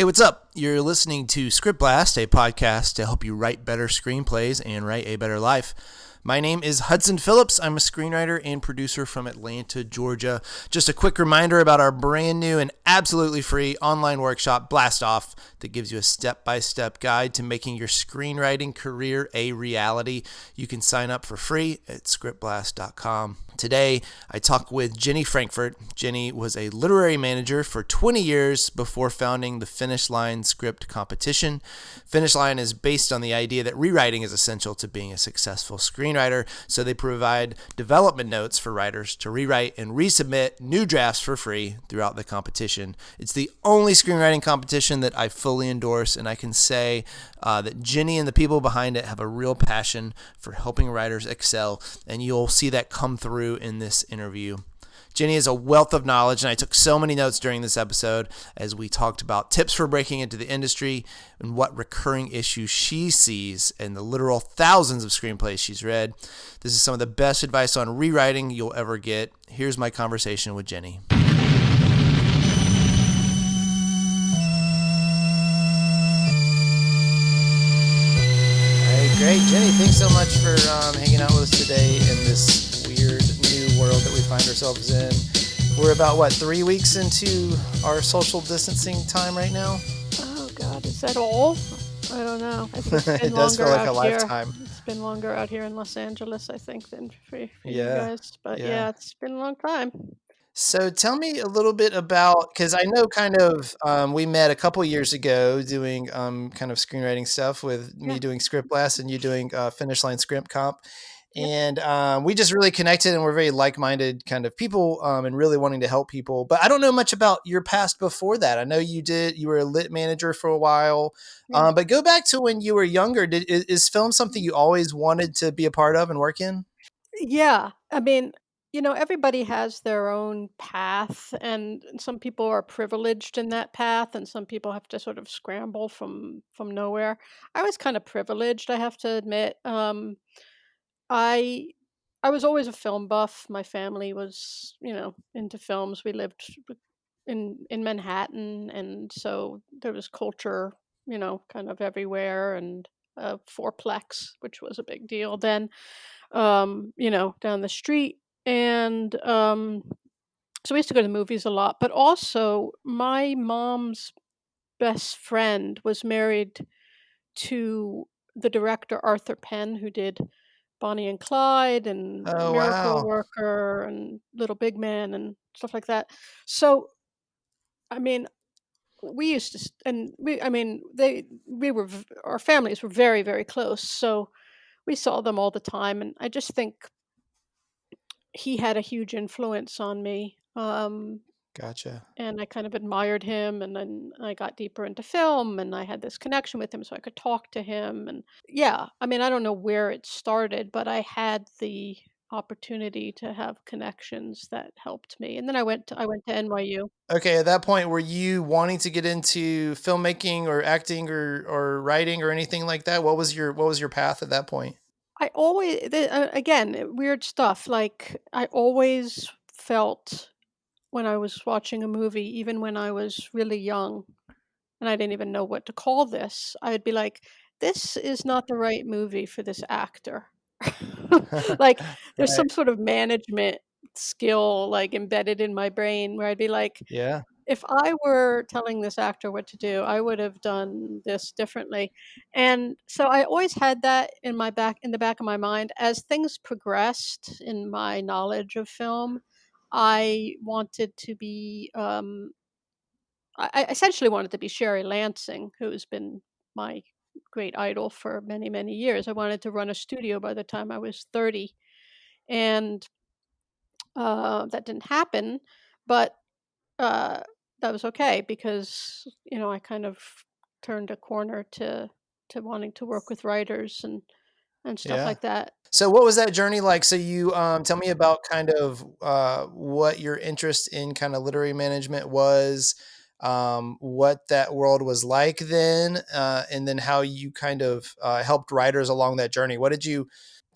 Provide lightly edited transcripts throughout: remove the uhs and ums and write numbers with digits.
Hey, what's up? You're listening to ScriptBlast, a podcast to help you write better screenplays and write a better life. My name is Hudson Phillips. I'm a screenwriter and producer from Atlanta, Georgia. Just a quick reminder about our brand new and absolutely free online workshop, Blast Off, that gives you a step-by-step guide to making your screenwriting career a reality. You can sign up for free at scriptblast.com. Today, I talk with Jenny Frankfurt. Jenny was a literary manager for 20 years before founding the Finish Line script competition. Finish Line is based on the idea that rewriting is essential to being a successful screenwriter, so they provide development notes for writers to rewrite and resubmit new drafts for free throughout the competition. It's the only screenwriting competition that I fully endorse, and I can say that Jenny and the people behind it have a real passion for helping writers excel, and you'll see that come through in this interview. Jenny is a wealth of knowledge, and I took so many notes during this episode as we talked about tips for breaking into the industry and what recurring issues she sees in the literal thousands of screenplays she's read. This is some of the best advice on rewriting you'll ever get. Here's my conversation with Jenny. Great, Jenny, thanks so much for hanging out with us today in this weird new world that we find ourselves in. We're about, 3 weeks into our social distancing time right now? Oh, God, is that all? I don't know. I think it's been it does feel like a lifetime. It's been longer out here in Los Angeles, I think, than for you Yeah, guys. But yeah, it's been a long time. So tell me a little bit about, because I know we met a couple years ago doing kind of screenwriting stuff with me doing ScriptBlast and you doing Finish Line Script Comp. And we just really connected and we're very like-minded kind of people and really wanting to help people. But I don't know much about your past before that. I know you were a lit manager for a while. But go back to when you were younger. Is film something you always wanted to be a part of and work in? Yeah. I mean, everybody has their own path, and some people are privileged in that path, and some people have to sort of scramble from nowhere. I was kind of privileged, I have to admit. I I was always a film buff. My family was, into films. We lived in Manhattan, and so there was culture, kind of everywhere, and fourplex, which was a big deal then, down the street. And so we used to go to the movies a lot. But also, my mom's best friend was married to the director Arthur Penn, who did Bonnie and Clyde and Oh, Miracle wow. Worker and Little Big Man and stuff like that. So, I mean, we used to, and we, I mean, we were, our families were very, very close. So we saw them all the time. And I just think he had a huge influence on me. Gotcha. And I kind of admired him, and then I got deeper into film, and I had this connection with him so I could talk to him. And yeah, I mean, I don't know where it started, but I had the opportunity to have connections that helped me. And then I went to NYU. Okay, at that point, were you wanting to get into filmmaking or acting or writing or anything like that? What was your path at that point? I always again, weird stuff. Like, I always felt when I was watching a movie, even when I was really young, and I didn't even know what to call this, I'd be like, "This is not the right movie for this actor." Like, there's Right. some sort of management skill, like, embedded in my brain where I'd be like, Yeah. "If I were telling this actor what to do, I would have done this differently." And so I always had that in the back of my mind. As things progressed in my knowledge of film, I wanted to be, I essentially wanted to be Sherry Lansing, who's been my great idol for many, many years. I wanted to run a studio by the time I was 30, and that didn't happen, but uh, that was okay because I kind of turned a corner to wanting to work with writers and stuff Yeah. like that. So what was that journey like? So you tell me about kind of what your interest in kind of literary management was, what that world was like then, and then how you kind of helped writers along that journey. What did you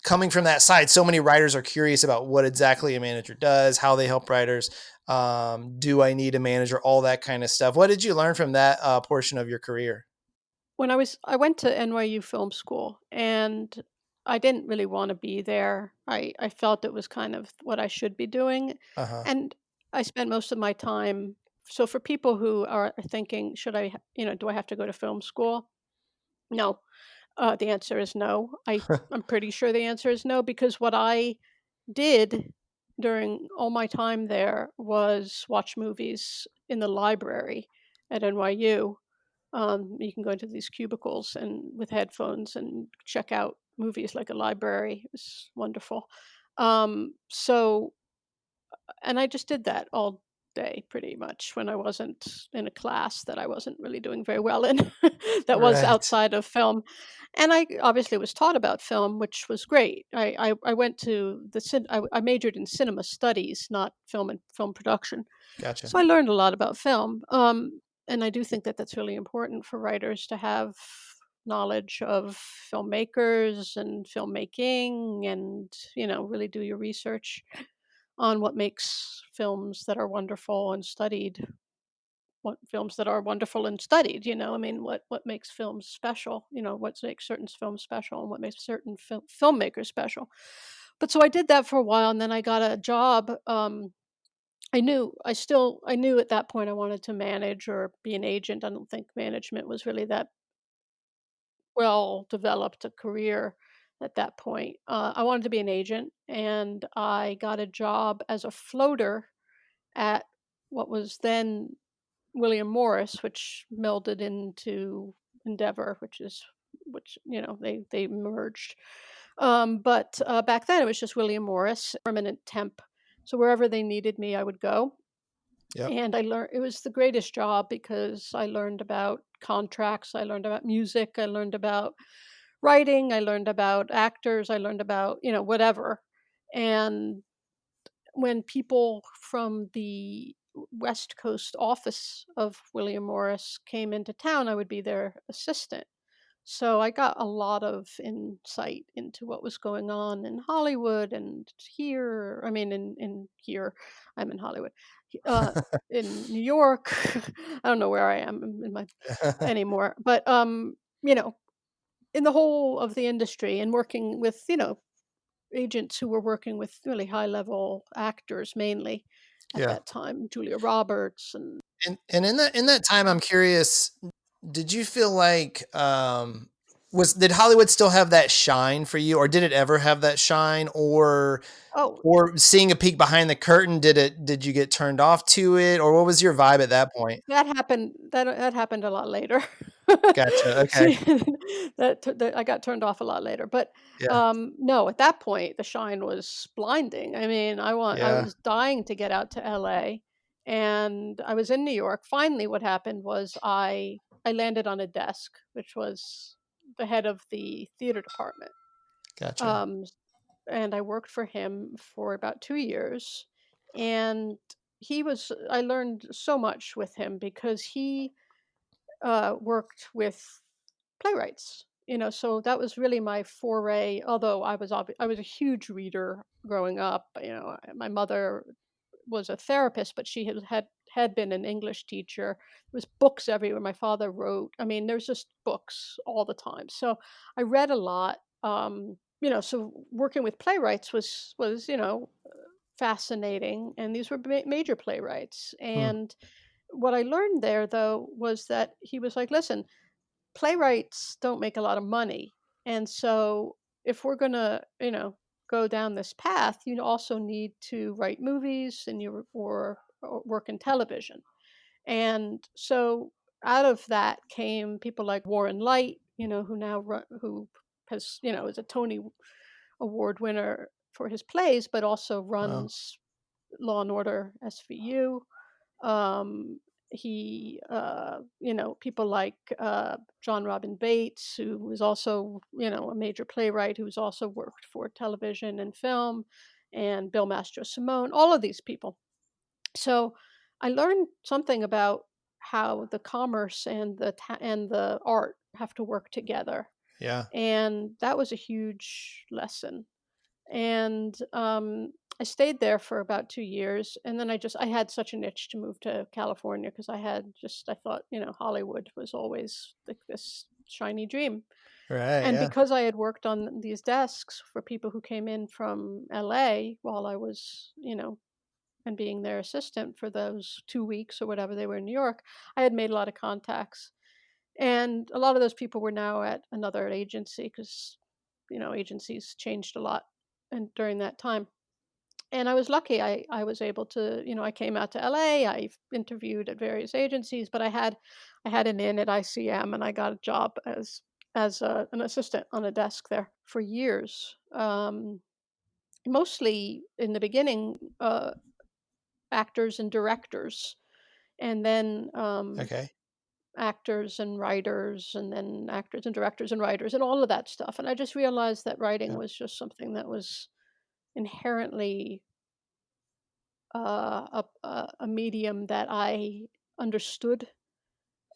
coming from that side? So many writers are curious about what exactly a manager does, how they help writers. Do I need a manager? All that kind of stuff. What did you learn from that portion of your career? When I went to NYU Film School, and I didn't really wanna be there. I felt it was kind of what I should be doing, Uh-huh. and I spent most of my time. So for people who are thinking, "Should I do I have to go to film school?" No. The answer is no. I'm pretty sure the answer is no, because what I did during all my time there was watch movies in the library at NYU. You can go into these cubicles and with headphones and check out movies like a library. It was wonderful. So and I just did that all day pretty much when I wasn't in a class that I wasn't really doing very well in that was Right. outside of film. And I obviously was taught about film, which was great. I went to I majored in cinema studies, not film and film production. Gotcha. So I learned a lot about film. And I do think that that's really important for writers to have knowledge of filmmakers and filmmaking, and really do your research on what makes films that are wonderful and studied. What films that are wonderful and studied, I mean, what makes films special, what makes certain films special and what makes certain filmmakers special. But so I did that for a while, and then I got a job. I knew at that point I wanted to manage or be an agent. I don't think management was really that well developed a career at that point. I wanted to be an agent, and I got a job as a floater at what was then William Morris, which melded into Endeavor, which they merged. But back then it was just William Morris, permanent temp. So wherever they needed me, I would go. Yep. And I learned it was the greatest job because I learned about contracts, I learned about music, I learned about writing, I learned about actors, I learned about, whatever. And when people from the West Coast office of William Morris came into town, I would be their assistant. So I got a lot of insight into what was going on in Hollywood and here. I mean, in here, I'm in Hollywood. Uh, in New York, I don't know where I am in my anymore, but you know, in the whole of the industry and working with agents who were working with really high level actors mainly at Yeah. that time, Julia Roberts and And in that time, I'm curious, did you feel like was did Hollywood still have that shine for you, or did it ever have that shine, oh, or seeing a peek behind the curtain, did you get turned off to it, or what was your vibe at that point? that happened a lot later. Gotcha. Okay. See, that I got turned off a lot later, but, Yeah. no, at that point, the shine was blinding. I mean, I Yeah. was dying to get out to LA, and I was in New York. Finally, what happened was I landed on a desk, which was the head of the theater department, Gotcha. um, and I worked for him for about 2 years, and I learned so much with him because he worked with playwrights. So that was really my foray. Although I was a huge reader growing up. My mother was a therapist, but she had been an English teacher. There was books everywhere. My father wrote. I mean, there's just books all the time. So I read a lot. So working with playwrights was fascinating, and these were major playwrights. Hmm. And what I learned there, though, was that he was like, "Listen, playwrights don't make a lot of money. And so if we're going to, go down this path, you also need to write movies and or work in television." And so out of that came people like Warren Light, who has, is a Tony Award winner for his plays, but also Wow. runs Law and Order SVU. um, People like John Robin Bates, who was also, a major playwright who's also worked for television and film, and Bill Mastro Simone, all of these people. So I learned something about how the commerce and and the art have to work together. Yeah. And that was a huge lesson. And I stayed there for about 2 years, and then I had such an itch to move to California because I thought, Hollywood was always like this shiny dream. Right. And Yeah. because I had worked on these desks for people who came in from LA while I was, and being their assistant for those 2 weeks or whatever they were in New York, I had made a lot of contacts. And a lot of those people were now at another agency because, agencies changed a lot and during that time. And I was lucky. I was able to, I came out to LA. I interviewed at various agencies, but I had an in at ICM, and I got a job as an assistant on a desk there for years. Mostly in the beginning, actors and directors, and then Okay. actors and writers, and then actors and directors and writers, and all of that stuff. And I just realized that writing Yeah. was just something that was inherently a medium that I understood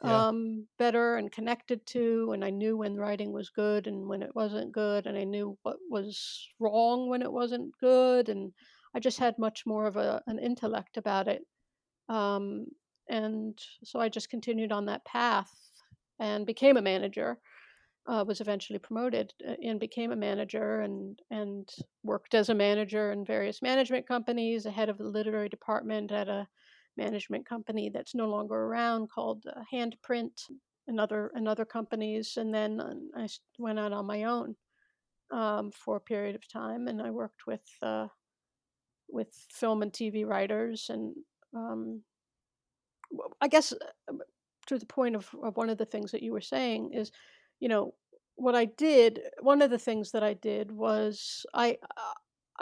Yeah. better and connected to, and I knew when writing was good and when it wasn't good, and I knew what was wrong when it wasn't good, and I just had much more of an intellect about it. Um, and so I just continued on that path and became a manager. Was eventually promoted and became a manager, and worked as a manager in various management companies, a head of the literary department at a management company that's no longer around called Handprint, and other companies, and then went out on my own for a period of time, and I worked with film and TV writers, and um, I guess to the point of one of the things that you were saying is, you know, what I did. One of the things that I did was I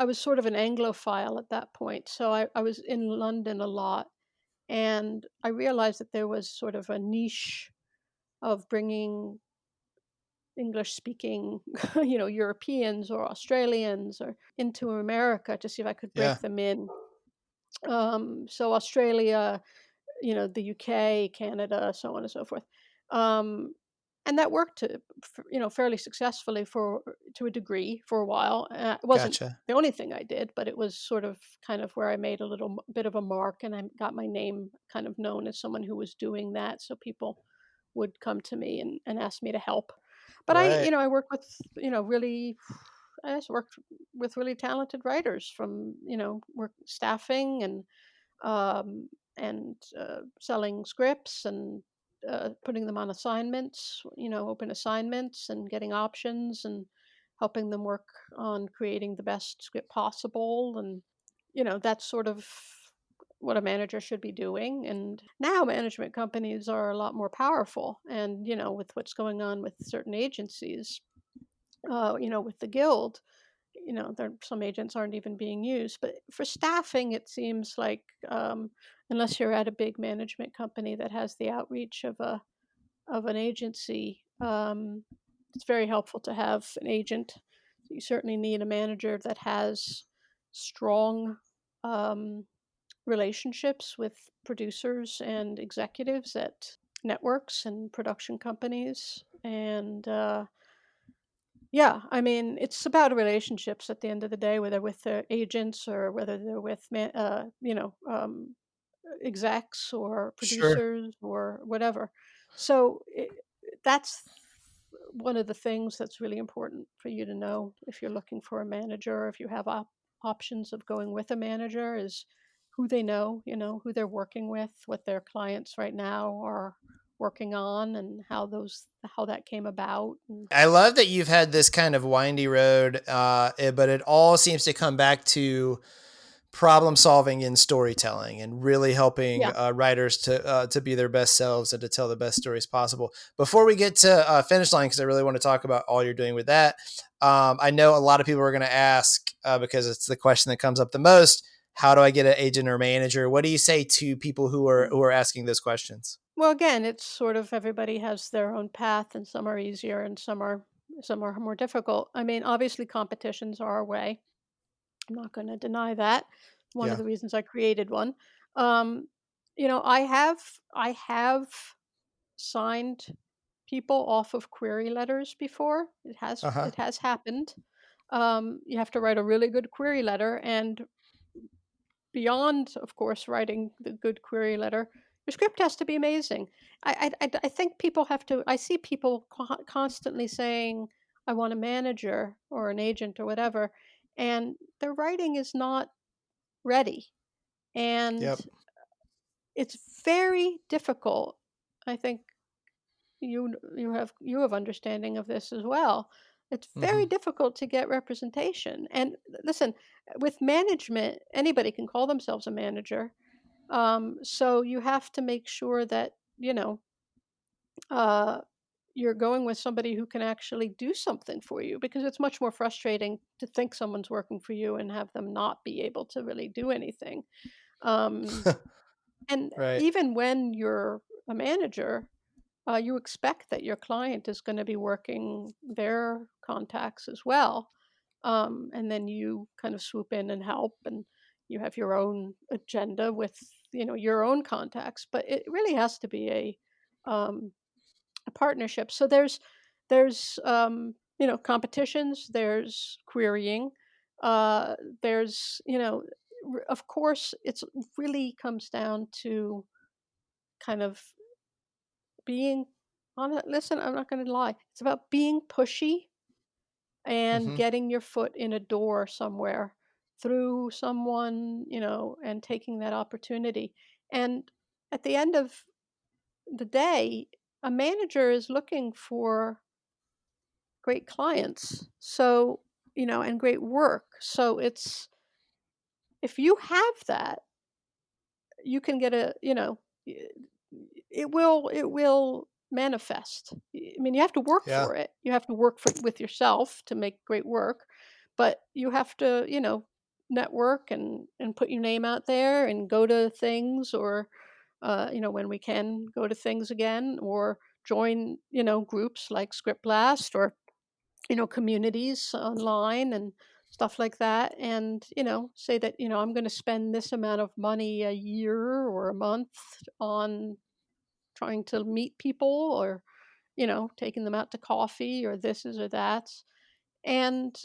was sort of an Anglophile at that point, so I was in London a lot, and I realized that there was sort of a niche of bringing English speaking, Europeans or Australians or into America to see if I could Yeah. break them in. So Australia, the UK, Canada, so on and so forth. Um, and that worked fairly successfully to a degree for a while. It wasn't Gotcha. the only thing I did, but it was sort of kind of where I made a little bit of a mark, and I got my name kind of known as someone who was doing that. So people would come to me and ask me to help. But Right. I work with, really, I just worked with really talented writers from, work staffing um, and selling scripts and putting them on assignments, open assignments and getting options and helping them work on creating the best script possible. And, that's sort of what a manager should be doing. And now management companies are a lot more powerful. And, with what's going on with certain agencies, with the guild, some agents aren't even being used. But for staffing, it seems like unless you're at a big management company that has the outreach of an agency, it's very helpful to have an agent. You certainly need a manager that has strong um, relationships with producers and executives at networks and production companies. And yeah, I mean, it's about relationships at the end of the day, whether with the agents or whether they're with execs or Sure. producers or whatever. So that's one of the things that's really important for you to know if you're looking for a manager, or if you have options of going with a manager, is who they know, who they're working with, what their clients right now are working on, and how that came about. And I love that you've had this kind of windy road, but it all seems to come back to problem solving and storytelling, and really helping yeah. writers to be their best selves and to tell the best stories possible. Before we get to finish line, because I really want to talk about all you're doing with that, I know a lot of people are going to ask, because it's the question that comes up the most: how do I get an agent or manager? What do you say to people who are asking those questions? Well, again, it's sort of everybody has their own path, and some are easier and some are more difficult. I mean, obviously competitions are a way. I'm not going to deny that. One of Yeah. the reasons I created one. Um, I have signed people off of query letters before. It has Uh huh. it has happened. You have to write a really good query letter, and beyond, of course, writing the good query letter, your script has to be amazing. I think people have to. I see people constantly saying, "I want a manager or an agent or whatever," and their writing is not ready, and Yep. it's very difficult. I think you have understanding of this as well. It's very Hmm. difficult to get representation. And listen, with management, anybody can call themselves a manager. So you have to make sure that uh, you're going with somebody who can actually do something for you, because it's much more frustrating to think someone's working for you and have them not be able to really do anything. Um, and Right. even when you're a manager, you expect that your client is going to be working their contacts as well. And then you kind of swoop in and help, and you have your own agenda with your own contacts. But it really has to be a partnership. So there's competitions, there's querying, uh, there's of course it's really comes down to kind of being on it. Listen, I'm not gonna lie. It's about being pushy and Hmm. getting your foot in a door somewhere through someone, and taking that opportunity. And at the end of the day, a manager is looking for great clients. So, and great work. So it's if you have that, you can get it will manifest. I mean, you have to work Yeah. for it. You have to work with yourself to make great work, but you have to, network and put your name out there and go to things, or when we can go to things again, or join, groups like ScriptBlast, or communities online and stuff like that, and say that I'm going to spend this amount of money a year or a month on trying to meet people, or taking them out to coffee, or this is or that. And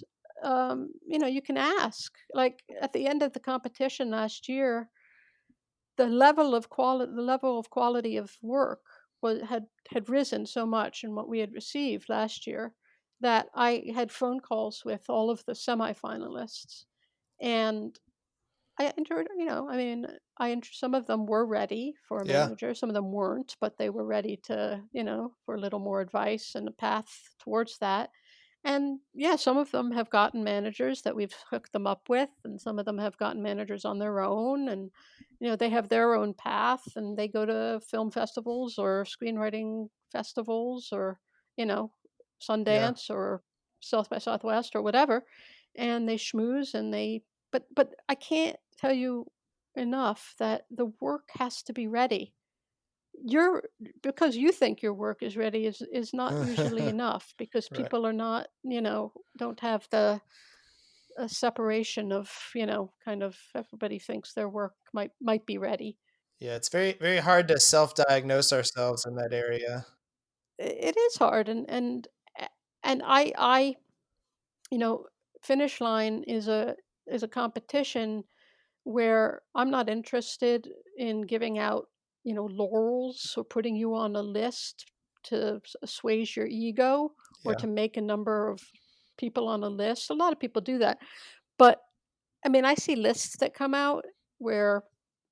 you can ask, like at the end of the competition last year, the level of quality of work had risen so much in what we had received last year, that I had phone calls with all of the semifinalists. And I enjoyed, I mean, some of them were ready for a Yeah. manager, some of them weren't, but they were ready to, for a little more advice and a path towards that. And yeah, some of them have gotten managers that we've hooked them up with, and some of them have gotten managers on their own, and they have their own path, and they go to film festivals or screenwriting festivals, or you know, Yeah. Sundance or South by Southwest or whatever, and they schmooze and they. But I can't tell you enough that the work has to be ready. Your Because you think your work is ready is not usually enough, because Right. people are not, don't have the separation of, kind of everybody thinks their work might be ready. Yeah. It's very, very hard to self-diagnose ourselves in that area. It is hard, a- and I you know finish line is a competition where I'm not interested in giving out, laurels, or putting you on a list to assuage your ego, or Yeah. to make a number of people on a list. A lot of people do that. But I mean, I see lists that come out where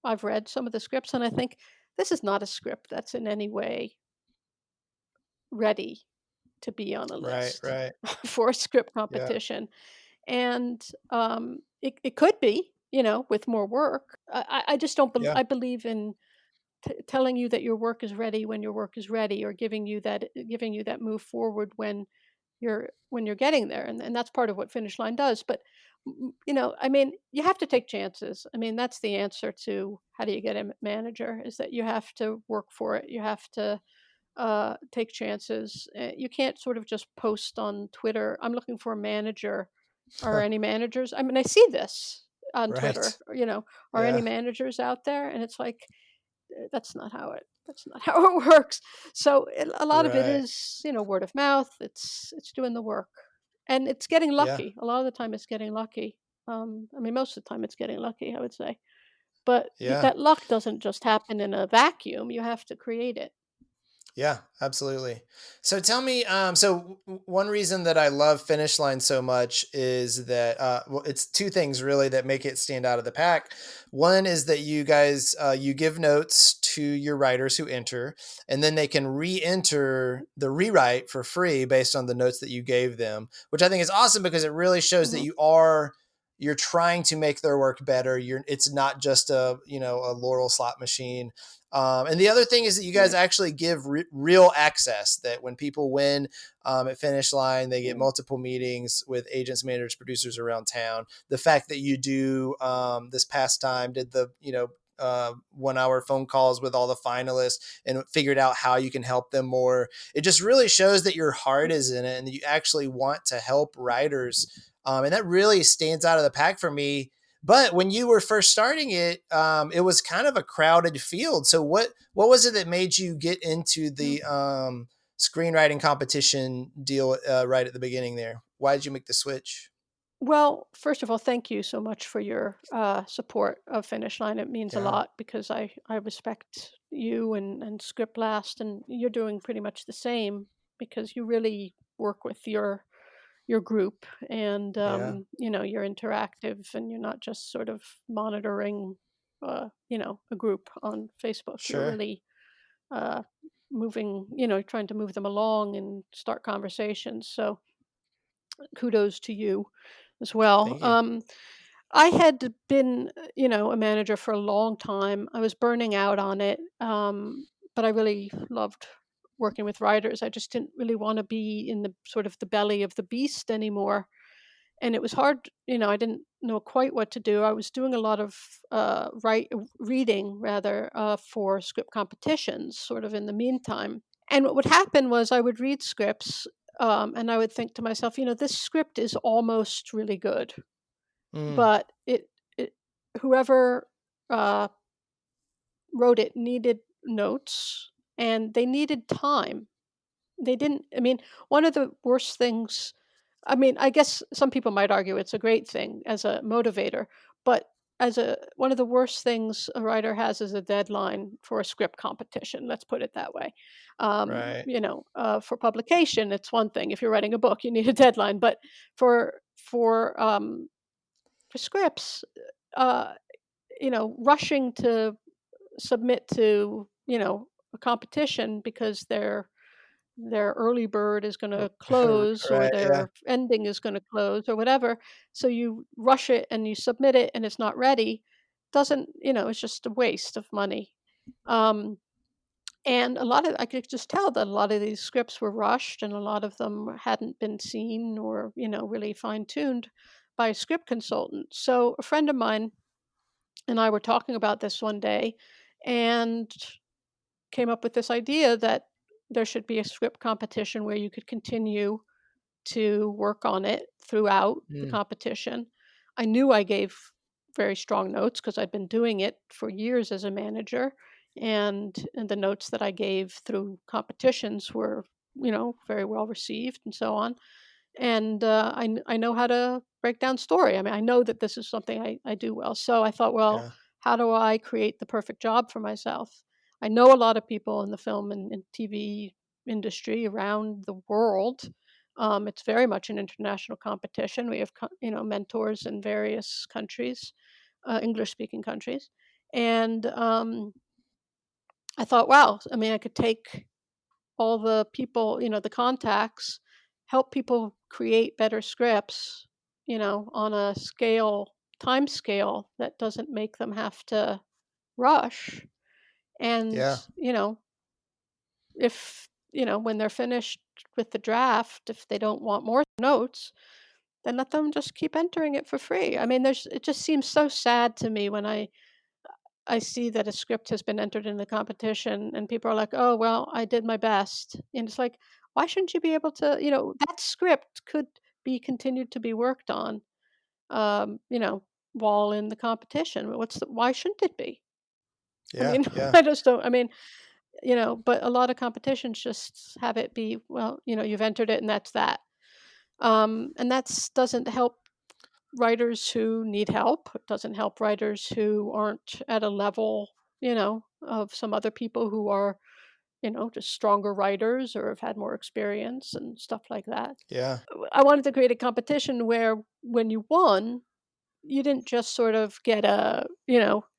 I've read some of the scripts and I think this is not a script that's in any way ready to be on a Right. list Right. for a script Yeah. competition. And it could be, with more work. I just don't. Yeah. I believe in telling you that your work is ready when your work is ready, or giving you that move forward when you're getting there, and that's part of what finish line does. But I mean, you have to take chances. I mean, that's the answer to how do you get a manager, is that you have to work for it. You have to take chances. You can't sort of just post on Twitter, "I'm looking for a manager. Are any managers?" I mean, I see this on Twitter. Right. Are any Yeah. managers out there? And it's like that's not how it works. So a lot of it Right. is word of mouth. It's doing the work, and it's getting Yeah. lucky. A lot of the time, it's getting lucky. I mean, most of the time, it's getting lucky, I would say. But Yeah. that luck doesn't just happen in a vacuum. You have to create it. Yeah, absolutely. So tell me, one reason that I love Finish Line so much is that, well, it's two things really that make it stand out of the pack. One is that you guys, you give notes to your writers who enter, and then they can re-enter the rewrite for free based on the notes that you gave them, which I think is awesome because it really shows that Mhm. you're trying to make their work better. It's not just a Laurel slot machine. And the other thing is that you guys Right. actually give real access. That when people win at Finish Line, they get Yeah. multiple meetings with agents, managers, producers around town. The fact that you do this past time did the 1 hour phone calls with all the finalists and figured out how you can help them more. It just really shows that your heart is in it and that you actually want to help writers. And that really stands out of the pack for me. But when you were first starting it, it was kind of a crowded field. So what was it that made you get into Mm. the screenwriting competition deal right at the beginning there? Why did you make the switch? Well, first of all, thank you so much for your support of Finish Line. It means a Yeah, lot because I respect you and ScriptBlast, and you're doing pretty much the same because you really work with your group, and yeah, you're interactive, and you're not just sort of monitoring a group on Facebook. You're sure. really uh, moving, trying to move them along and start conversations. So kudos to you as well. Thank you. I had been, a manager for a long time. I was burning out on it, but I really loved working with writers. I just didn't really want to be in the sort of the belly of the beast anymore. And it was hard, I didn't know quite what to do. I was doing a lot of reading rather for script competitions, sort of in the meantime. And what would happen was I would read scripts, and I would think to myself, this script is almost really good, Mm, but it whoever uh, wrote it needed notes, and they needed time. They didn't. I mean, one of the worst things. I mean, I guess some people might argue it's a great thing as a motivator, but as a one of the worst things a writer has is a deadline for a script competition. Let's put it that way. right. For publication, it's one thing. If you're writing a book, you need a deadline, but for for um, for scripts, uh, rushing to submit to a competition because their early bird is going to close or Right. Yeah. their ending is going to close or whatever, so you rush it and you submit it and it's not ready, doesn't it's just a waste of money. um, and a lot of I could just tell that a lot of these scripts were rushed and a lot of them hadn't been seen or really fine-tuned by a script consultant. So a friend of mine and I were talking about this one day and came up with this idea that there should be a script competition where you could continue to work on it throughout the Mm, competition. I knew I gave very strong notes because I'd been doing it for years as a manager, and the notes that I gave through competitions were, very well received and so on. And I know how to break down story. I mean, I know that this is something I do well. So I thought, well, yeah. how do I create the perfect job for myself? I know a lot of people in the film and TV industry around the world. It's very much an international competition. We have mentors in various countries, English speaking countries, and I thought, wow, I mean, I could take all the people, the contacts, help people create better scripts, on a time scale that doesn't make them have to rush. And, Yeah. if, when they're finished with the draft, if they don't want more notes, then let them just keep entering it for free. I mean, it just seems so sad to me when I see that a script has been entered in the competition and people are like, "Oh, well, I did my best." And it's like, why shouldn't you be able to, that script could be continued to be worked on, um, you know, while in the competition. Why shouldn't it be? I Yeah. mean, Yeah. I just don't, I mean, but a lot of competitions just have it be, well, you've entered it and that's that. And that's doesn't help. writers who need help. It doesn't help writers who aren't at a level, of some other people who are, just stronger writers or have had more experience and stuff like that. Yeah. I wanted to create a competition where when you won, you didn't just sort of get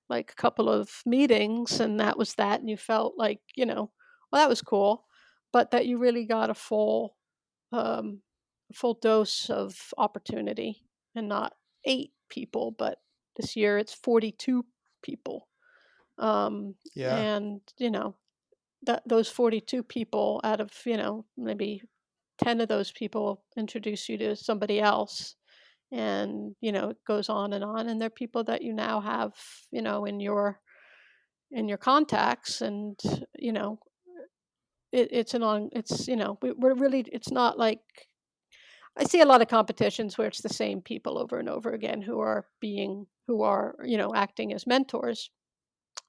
like a couple of meetings and that was that, and you felt like, well, that was cool, but that you really got um, full dose of opportunity, and not 8 people, but this year it's 42 people. Yeah. And, that those 42 people out of, maybe 10 of those people introduce you to somebody else. And, it goes on and on. And they're people that you now have, in your contacts. And, we're really, it's not like, I see a lot of competitions where it's the same people over and over again who are, acting as mentors.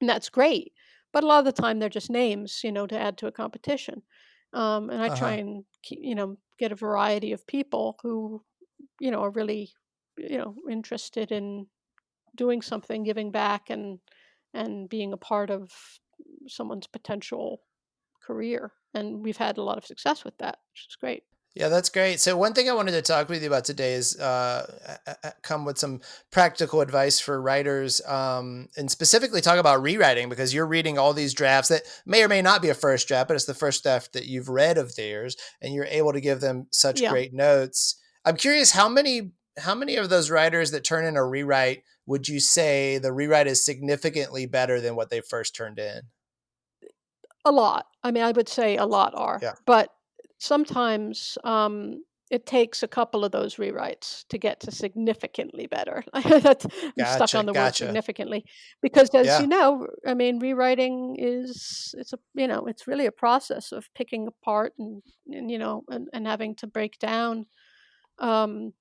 And that's great. But a lot of the time they're just names, to add to a competition. And I try Uh-huh. and keep, get a variety of people who, are really, interested in doing something, giving back, and being a part of someone's potential career. And we've had a lot of success with that, which is great. Yeah, that's great. So one thing I wanted to talk with you about today is come with some practical advice for writers, and specifically talk about rewriting, because you're reading all these drafts that may or may not be a first draft, but it's the first draft that you've read of theirs, and you're able to give them such Yeah. great notes. I'm curious, how many of those writers that turn in a rewrite would you say the rewrite is significantly better than what they first turned in? A lot. I mean, I would say a lot are, Yeah. but sometimes, it takes a couple of those rewrites to get to significantly better. That's I'm stuck Gotcha. on the word Gotcha. significantly, because as Yeah. you know, I mean, rewriting it's really a process of picking apart and having to break down, um,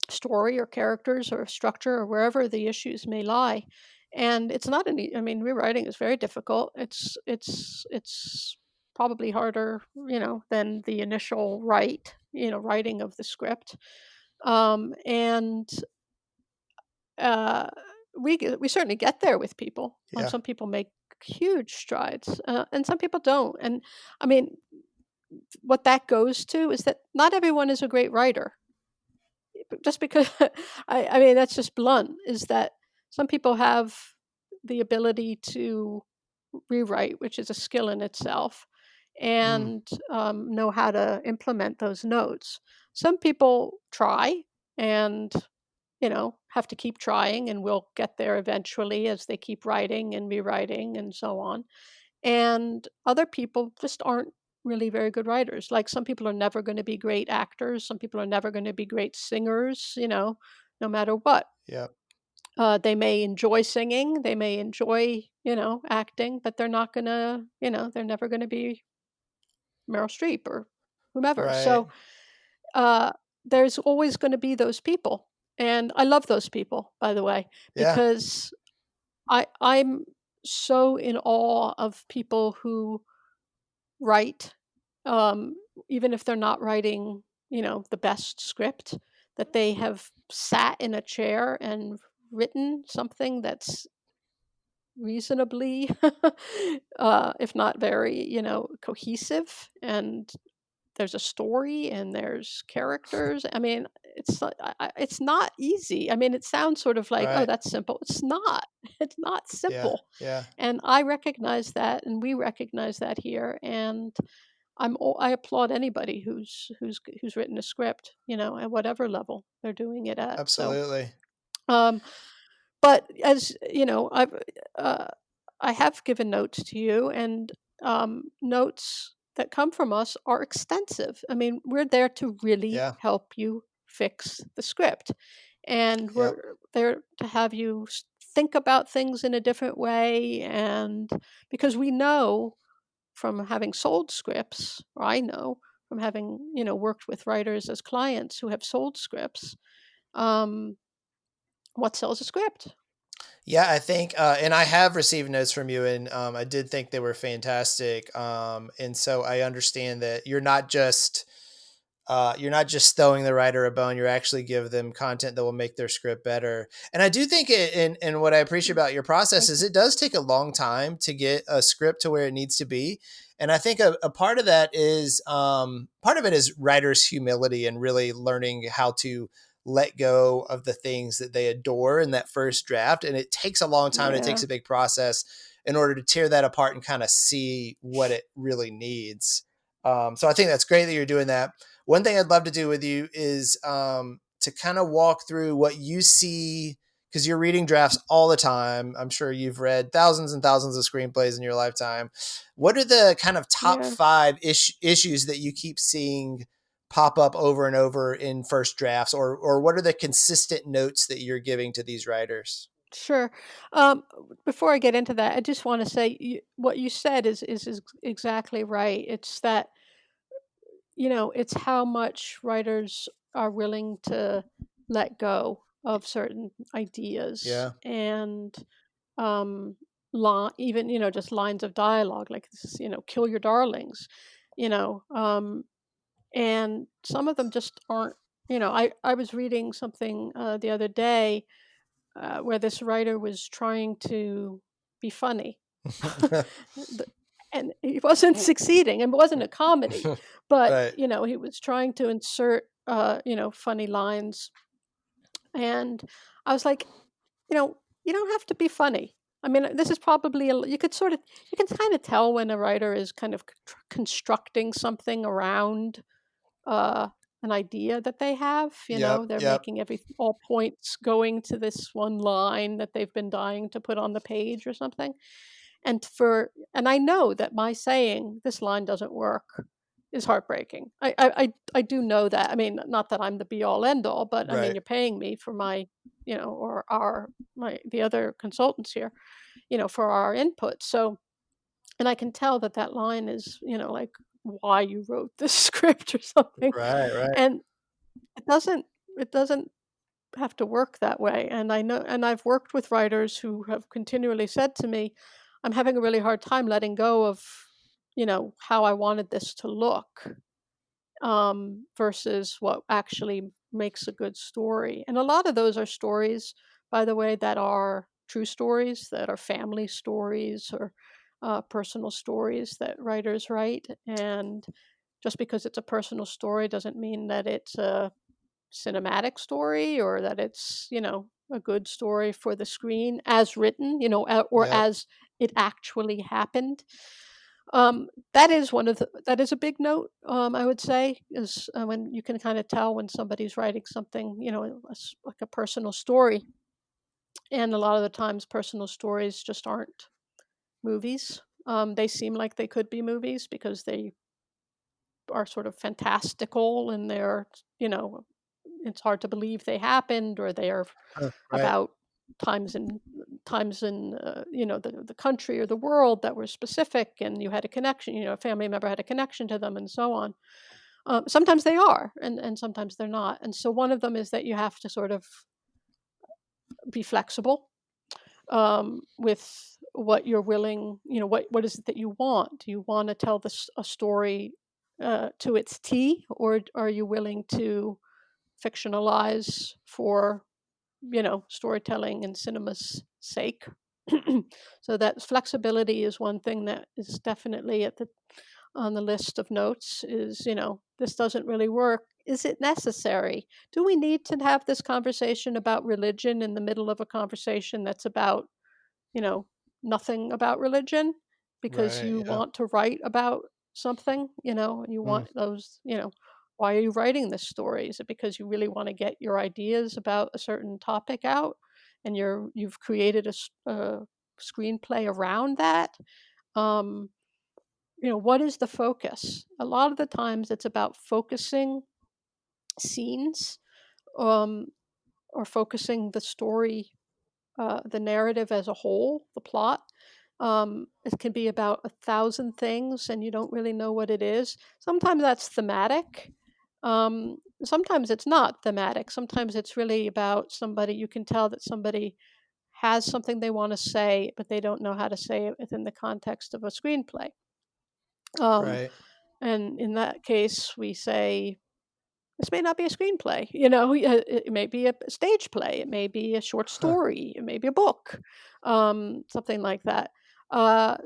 story or characters or structure or wherever the issues may lie. And it's not any I mean, rewriting is very difficult. It's probably harder, than the initial writing of the script. And uh we certainly get there with people. Yeah. Some people make huge strides, and some people don't. And I mean, what that goes to is that not everyone is a great writer. Just because I mean, that's just blunt, is that some people have the ability to rewrite, which is a skill in itself, Mm, and know how to implement those notes. Some people try and, have to keep trying and will get there eventually as they keep writing and rewriting and so on. And other people just aren't really very good writers. Like, some people are never going to be great actors, some people are never going to be great singers, no matter what. yeah. They may enjoy singing, they may enjoy, acting, but they're never going to be Meryl Streep or whomever. Right. So uh, there's always going to be those people. And I love those people, by the way, Yeah. because I'm so in awe of people who write, um, even if they're not writing, the best script, that they have sat in a chair and written something that's reasonably, if not very, cohesive, and there's a story and there's characters. I mean, it's not easy. I mean, it sounds sort of like, oh, Right. that's simple. It's not. It's not Yeah. simple. Yeah. And I recognize that, and we recognize that here. And I applaud anybody who's written a script, at whatever level they're doing it at. So, Absolutely. um, but as you know, uh, I have given notes to you, and notes that come from us are extensive. I mean, we're there to really Yeah. help you fix the script, and Yep. we're there to have you think about things in a different way. And because we know from having sold scripts, or I know from having, worked with writers as clients who have sold scripts, um, what sells a script. Yeah, I think, and I have received notes from you, and I did think they were fantastic. And so I understand that you're not just you're not just throwing the writer a bone, you're actually give them content that will make their script better. And I do think and what I appreciate about your process Thank is you. it does take a long time to get a script to where it needs to be. And I think a part of that is part of it is writers' humility and really learning how to let go of the things that they adore in that first draft. And it takes a long time. It takes Yeah, a big process in order to tear that apart and kind of see what it really needs. So I think that's great that you're doing that. One thing I'd love to do with you is to kind of walk through what you see because you're reading drafts all the time. I'm sure you've read thousands and thousands of screenplays in your lifetime. What are the kind of top yeah. five issues that you keep seeing pop up over and over in first drafts, or what are the consistent notes that you're giving to these writers? Sure. Um, Before I get into that, I just want to say what you said is exactly right. It's that, it's how much writers are willing to let go of certain ideas Yeah. and um, even, just lines of dialogue like this, kill your darlings, you know, um, and some of them just aren't. I was reading something the other day where this writer was trying to be funny. The- and he wasn't succeeding, and it wasn't a comedy, but Right. he was trying to insert funny lines, and I was like, you don't have to be funny. I mean, this is probably you can kind of tell when a writer is kind of constructing something around uh, an idea that they have. Yep. They're Yep. making all points going to this one line that they've been dying to put on the page or something. And I know that my saying this line doesn't work is heartbreaking. I do know that. I mean, not that I'm the be all end all, but I mean, Right. you're paying me for my, or our my the other consultants here, for our input. So, and I can tell that that line is, like why you wrote this script or something. Right. Right. And it doesn't it doesn't have to work that way. And I know, and I've worked with writers who have continually said to me, I'm having a really hard time letting go of, how I wanted this to look, versus what actually makes a good story. And a lot of those are stories, by the way, that are true stories, that are family stories or personal stories that writers write. And just because it's a personal story doesn't mean that it's a cinematic story or that it's, a good story for the screen as written, or Yep. as it actually happened. That is a big note. I would say is when you can kind of tell when somebody's writing something, like a personal story, and a lot of the times personal stories just aren't movies. They seem like they could be movies because they are sort of fantastical and they're, it's hard to believe they happened, or they are Right. about times in the country or the world that were specific, and you had a connection, a family member had a connection to them, and so on. Sometimes they are, and sometimes they're not. And so one of them is that you have to sort of be flexible with what you're willing. What is it that you want? Do you want to tell a story to its T, or are you willing to fictionalize for storytelling and cinema's sake? So that flexibility is one thing that is definitely on the list of notes. Is, this doesn't really work. Is it necessary? Do we need to have this conversation about religion in the middle of a conversation that's about, you know, nothing about religion, because Right. you Yeah. want to write about something, and you Mm. want those, why are you writing this story? Is it because you really want to get your ideas about a certain topic out, and you've created a screenplay around that? Um, what is the focus? A lot of the times it's about focusing scenes, um, or focusing the story, the narrative as a whole, the plot. It can be about 1,000 things, and you don't really know what it is. Sometimes that's thematic. Sometimes it's not thematic. Sometimes it's really about somebody. You can tell that somebody has something they want to say, but they don't know how to say it within the context of a screenplay. Um, Right. and in that case, we say, This may not be a screenplay, it may be a stage play, it may be a short Huh. story, it may be a book, something like that.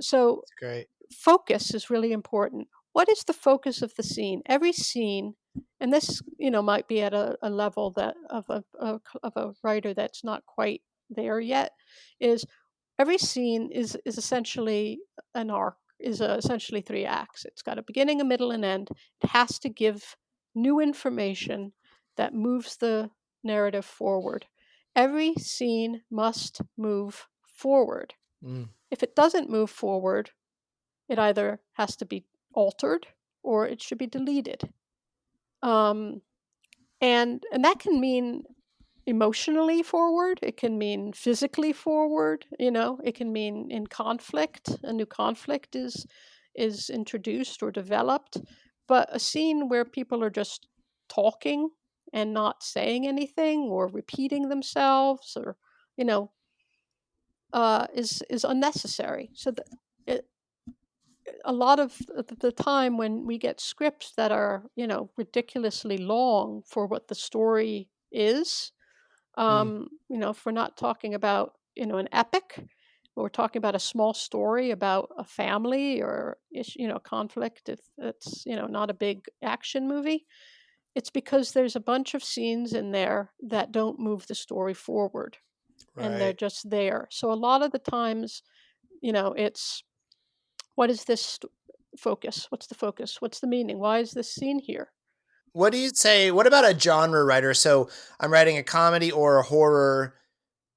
So It's great. focus is really important. What is the focus of the scene? Every scene, and this, might be at a level that of a writer that's not quite there yet, is every scene is essentially an arc, essentially 3 acts. It's got a beginning, a middle, and end. It has to give new information that moves the narrative forward. Every scene must move forward. Mm. If it doesn't move forward, it either has to be altered or it should be deleted. Um, and that can mean emotionally forward, it can mean physically forward, it can mean in conflict, a new conflict is introduced or developed. But a scene where people are just talking and not saying anything or repeating themselves, or you know is unnecessary. So it, a lot of the time when we get scripts that are ridiculously long for what the story is, Mm. if we're not talking about an epic, we're talking about a small story about a family or conflict. It's not a big action movie. It's because there's a bunch of scenes in there that don't move the story forward, and they're Right. just there. So a lot of the times, it's, what is this focus? What's the focus? What's the meaning? Why is this scene here? What do you say? What about a genre writer? So I'm writing a comedy or a horror,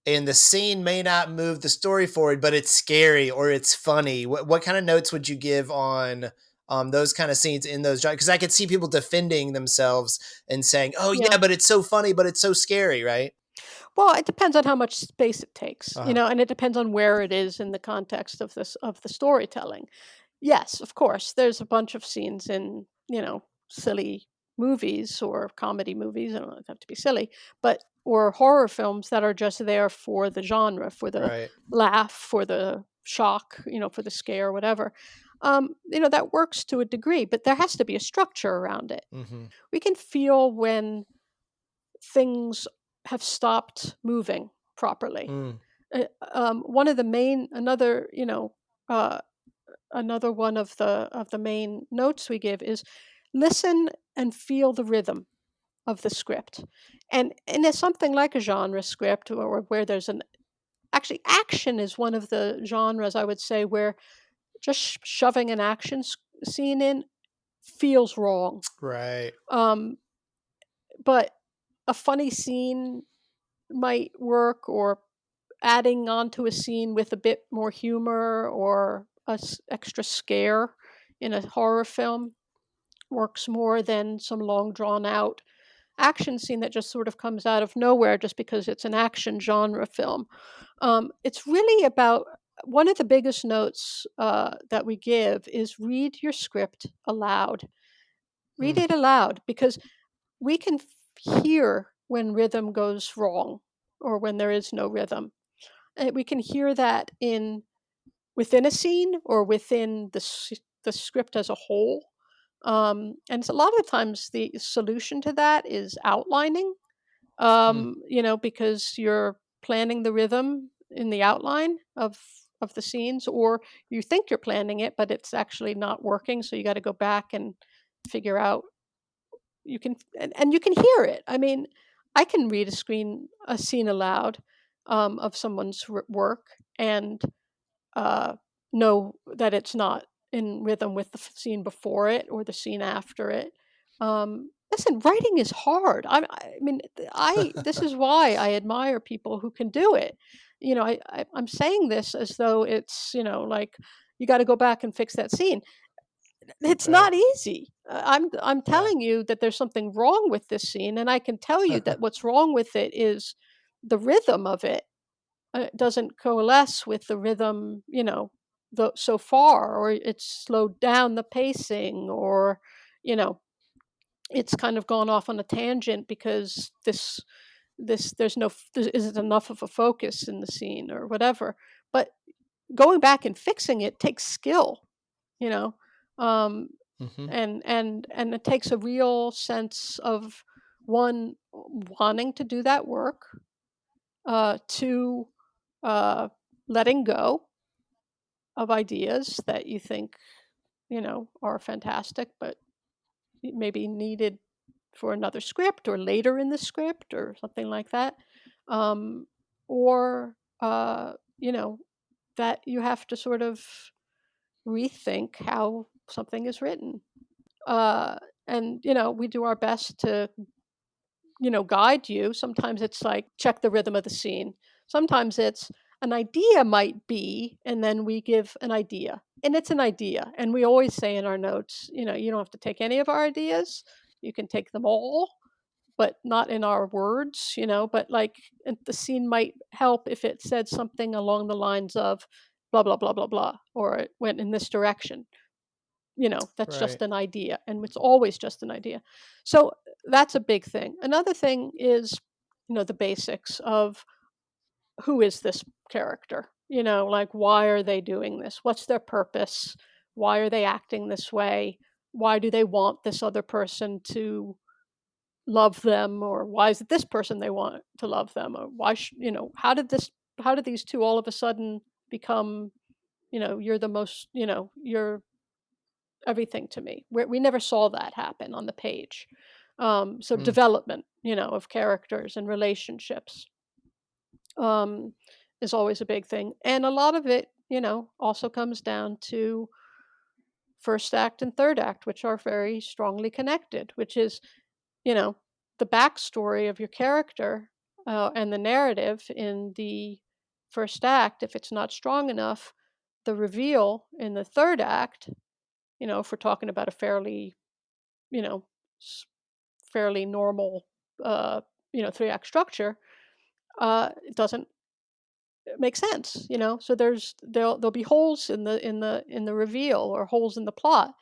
and the scene may not move the story forward, but it's scary or it's funny. What kind of notes would you give on those kind of scenes in those genres? Because I could see people defending themselves and saying, "Oh Yeah. yeah, but it's so funny, but it's so scary," right? Well, it depends on how much space it takes, Uh-huh. and it depends on where it is in the context of the storytelling. Yes, of course, there's a bunch of scenes in, silly movies or comedy movies. I don't have to be silly, but or horror films that are just there for the genre, for the Right. laugh, for the shock, for the scare, whatever. That works to a degree, but there has to be a structure around it. Mm-hmm. We can feel when things have stopped moving properly. Mm. One of the main, uh, another one of the main notes we give is listen and feel the rhythm of the script. And it's something like a genre script, or where there's an actually action is one of the genres, I would say, where just shoving an scene in feels wrong. Right. Um, but a funny scene might work, or adding onto a scene with a bit more humor or extra scare in a horror film works more than some long drawn out action scene that just sort of comes out of nowhere just because it's an action genre film. It's really about, one of the biggest notes that we give is read your script aloud. Read Mm. it aloud, because we can hear when rhythm goes wrong or when there is no rhythm. We can hear that in within a scene or within the script as a whole. And a lot of times the solution to that is outlining, Mm. because you're planning the rhythm in the outline of the scenes, or you think you're planning it, but it's actually not working. So you got to go back and figure out. You can and you can hear it. I mean, I can read a scene aloud, of someone's work, and uh, know that it's not in rhythm with the scene before it or the scene after it. Listen, writing is hard. I mean, I this is why I admire people who can do it. I'm saying this as though it's like you got to go back and fix that scene. It's Right. not easy. I'm Yeah. telling you that there's something wrong with this scene, and I can tell you that what's wrong with it is the rhythm of it. It doesn't coalesce with the rhythm, so far, or it's slowed down the pacing, or you know, it's kind of gone off on a tangent because there isn't enough of a focus in the scene or whatever. But going back and fixing it takes skill, you know. Um, Mm-hmm. And it takes a real sense of one wanting to do that work, two uh, letting go of ideas that you think are fantastic, but maybe needed for another script or later in the script or something like that, um, or you know that you have to sort of rethink how something is written. Uh, and we do our best to guide you. Sometimes it's like check the rhythm of the scene. Sometimes it's an idea might be, and then we give an idea, and it's an idea. And we always say in our notes, you don't have to take any of our ideas. You can take them all, but not in our words. But like the scene might help if it said something along the lines of blah blah blah blah blah, or it went in this direction. That's Right. just an idea, and it's always just an idea. So that's a big thing. Another thing is, the basics of who is this character? Like why are they doing this? What's their purpose? Why are they acting this way? Why do they want this other person to love them, or why is it this person they want to love them, or how did these two all of a sudden become, you're the most, you're everything to me. We never saw that happen on the page. So Mm. development, of characters and relationships, um, is always a big thing. And a lot of it, also comes down to first act and third act, which are very strongly connected, which is, you know, the backstory of your character, and the narrative in the first act. If it's not strong enough, the reveal in the third act, if we're talking about a fairly, you know, fairly normal, uh, three-act structure, it doesn't make sense. So there'll be holes in the reveal, or holes in the plot,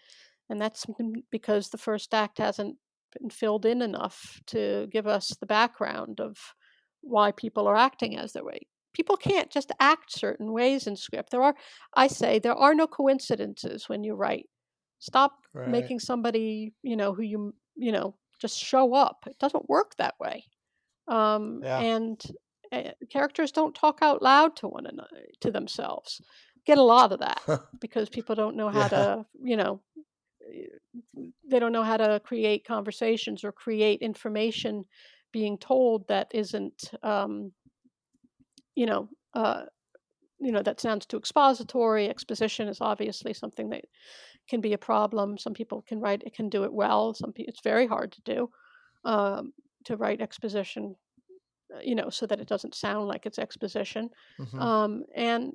and that's because the first act hasn't been filled in enough to give us the background of why people are acting as their way. People can't just act certain ways in script. I say, there are no coincidences when you write. Stop Right. making somebody, who just show up. It doesn't work that way. Yeah. And characters don't talk out loud to one another, to themselves. Get a lot of that because people don't know how Yeah. to, they don't know how to create conversations or create information being told that isn't, you know, uh, that sounds too expository. Exposition is obviously something that can be a problem. Some people can write it, can do it well. Some people, it's very hard to do, to write exposition, so that it doesn't sound like it's exposition. Mm-hmm. And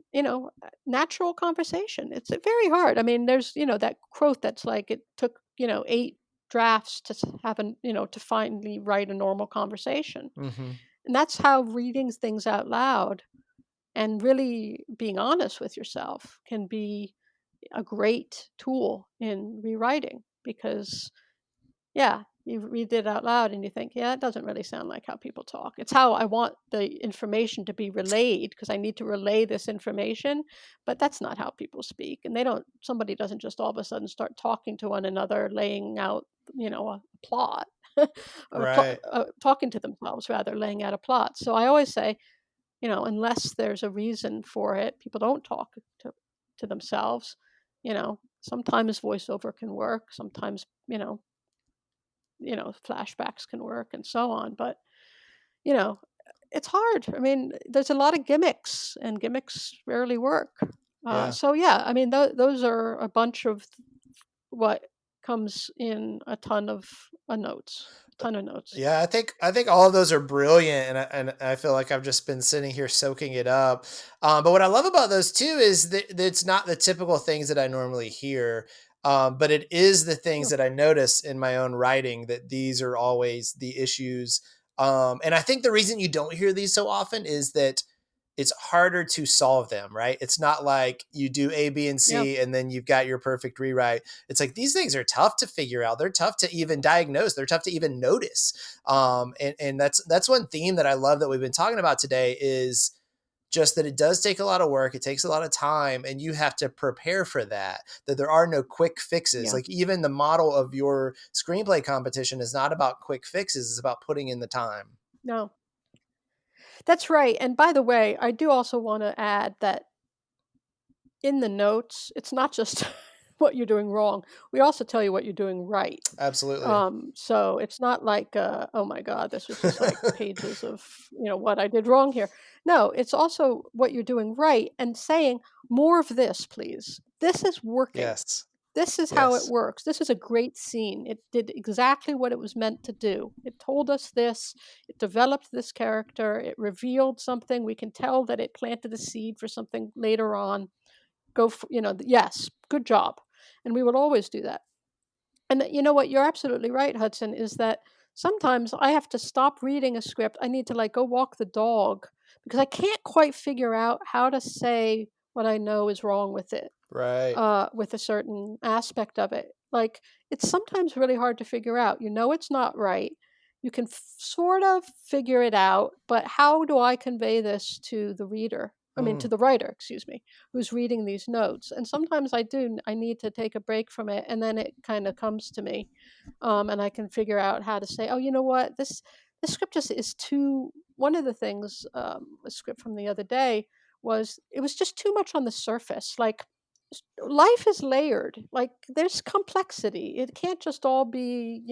natural conversation. It's very hard. I mean, there's that quote that's like it took 8 drafts to have to finally write a normal conversation. Mm-hmm. And that's how reading things out loud and really being honest with yourself can be a great tool in rewriting, because yeah, you read it out loud and you think, yeah, it doesn't really sound like how people talk. It's how I want the information to be relayed, because I need to relay this information, but that's not how people speak. And somebody doesn't just all of a sudden start talking to one another, laying out, a plot, or Right. talking to themselves, rather, laying out a plot. So I always say, unless there's a reason for it, people don't talk to themselves. Sometimes voiceover can work. Sometimes, flashbacks can work and so on. But, you know, it's hard. I mean, there's a lot of gimmicks, and gimmicks rarely work. Yeah. So, yeah, I mean, those are a bunch of what comes in a ton of notes, a ton of notes. Yeah, I think all of those are brilliant, and I feel like I've just been sitting here soaking it up. But what I love about those too is that it's not the typical things that I normally hear, but it is the things Sure. that I notice in my own writing, that these are always the issues. And I think the reason you don't hear these so often is that it's harder to solve them, right? It's not like you do A, B, and Yeah. C, and then you've got your perfect rewrite. It's like these things are tough to figure out. They're tough to even diagnose. They're tough to even notice. And that's one theme that I love that we've been talking about today is just that it does take a lot of work. It takes a lot of time, and you have to prepare for that, that there are no quick fixes. Yeah. Like even the model of your screenplay competition is not about quick fixes. It's about putting in the time. No. That's right. And by the way, I do also want to add that in the notes, it's not just what you're doing wrong. We also tell you what you're doing right. Absolutely. So it's not like, oh my God, this was just like pages of, what I did wrong here. No, it's also what you're doing right and saying more of this, please. This is working. Yes. This is how it Yes. works. This is a great scene. It did exactly what it was meant to do. It told us this. It developed this character. It revealed something. We can tell that it planted a seed for something later on. Go for, yes, good job. And we would always do that. And you know what? You're absolutely right, Hudson, is that sometimes I have to stop reading a script. I need to like go walk the dog because I can't quite figure out how to say what I know is wrong with it, Right. with a certain aspect of it. Like it's sometimes really hard to figure out. You know, it's not right. You can sort of figure it out, but how do I convey this to the reader? I mean, to Mm. the writer, excuse me, who's reading these notes. And sometimes I do, I need to take a break from it. And then it kind of comes to me. And I can figure out how to say, oh, you know what, this script just is too, one of the things, a script from the other day was, it was just too much on the surface. Like life is layered. Like there's complexity. It can't just all be,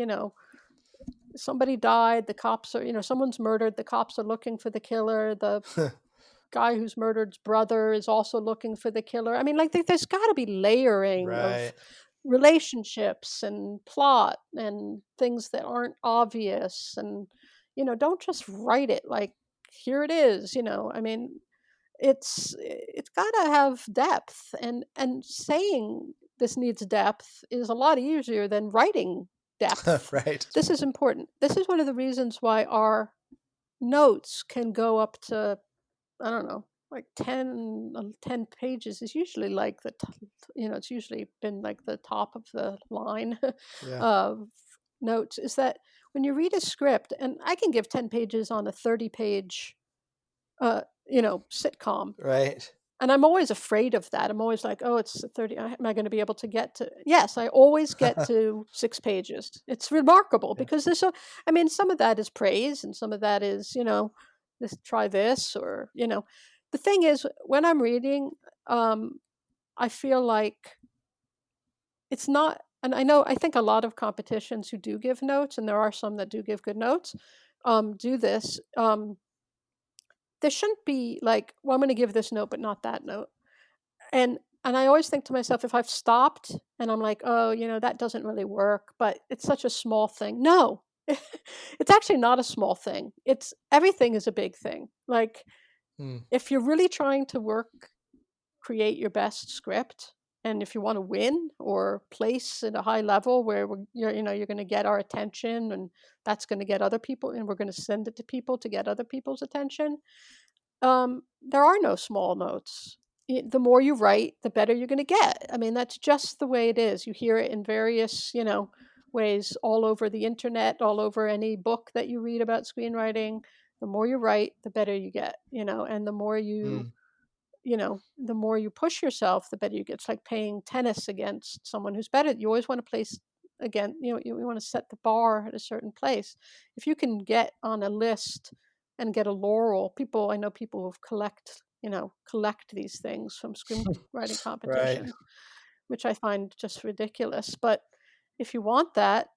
somebody died, the cops are, someone's murdered, the cops are looking for the killer, the guy who's murdered's brother is also looking for the killer. I mean, like there's got to be layering of Right. relationships and plot and things that aren't obvious, and don't just write it like here it is. I mean, it's got to have depth, and saying this needs depth is a lot easier than writing depth. Right. This is important. This is one of the reasons why our notes can go up to, I don't know, like 10 pages is usually like it's usually been like the top of the line Yeah. of notes, is that when you read a script, and I can give 10 pages on a 30-page sitcom. Right. And I'm always afraid of that. I'm always like, oh, it's 30. Am I going to be able to get to? Yes, I always get to 6 pages. It's remarkable Yeah. because I mean, some of that is praise and some of that is, try this or, the thing is, when I'm reading, I feel like it's not, and I think a lot of competitions who do give notes, and there are some that do give good notes, do this. There shouldn't be like, well, I'm going to give this note, but not that note. And I always think to myself, if I've stopped and I'm like, oh, that doesn't really work, but it's such a small thing. No, it's actually not a small thing. It's everything is a big thing. Like Mm. if you're really trying to create your best script, and if you want to win or place at a high level where you're going to get our attention, and that's going to get other people, and we're going to send it to people to get other people's attention. There are no small notes. The more you write, the better you're going to get. I mean, that's just the way it is. You hear it in various, ways all over the internet, all over any book that you read about screenwriting. The more you write, the better you get, and Mm. the more you push yourself, the better you get. It's like playing tennis against someone who's better. You always want to place again, you want to set the bar at a certain place. If you can get on a list and get a laurel, I know people who collect these things from screenwriting Right. competitions, which I find just ridiculous. But if you want that,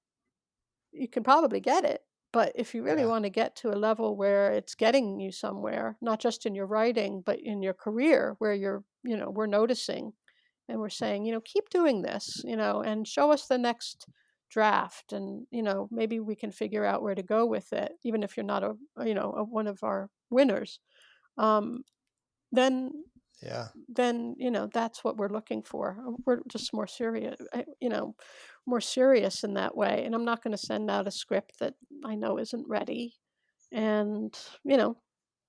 you can probably get it. But if you really Yeah. want to get to a level where it's getting you somewhere, not just in your writing, but in your career, where we're noticing and we're saying, keep doing this, and show us the next draft. And, maybe we can figure out where to go with it, even if you're not one of our winners. Um, then Yeah. that's what we're looking for. We're just more serious, more serious in that way. And I'm not going to send out a script that I know isn't ready, and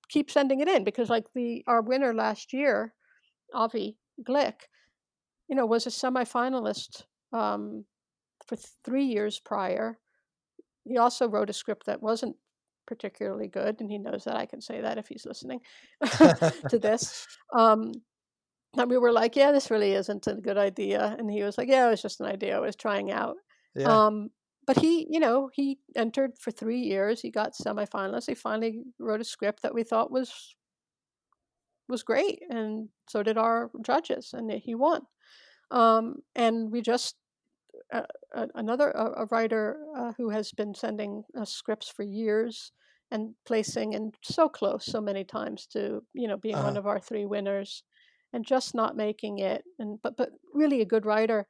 keep sending it in, because like our winner last year, Avi Glick, was a semifinalist for 3 years prior. He also wrote a script that wasn't particularly good, and he knows that I can say that if he's listening to this. Um, and we were like, "Yeah, this really isn't a good idea." And he was like, "Yeah, it was just an idea I was trying out." Yeah. Um, but he entered for 3 years. He got semifinalists. He finally wrote a script that we thought was great, and so did our judges, and he won. And we just another a writer who has been sending us scripts for years and placing and so close so many times to being one Uh-huh. of our 3 winners, and just not making it. And but really a good writer.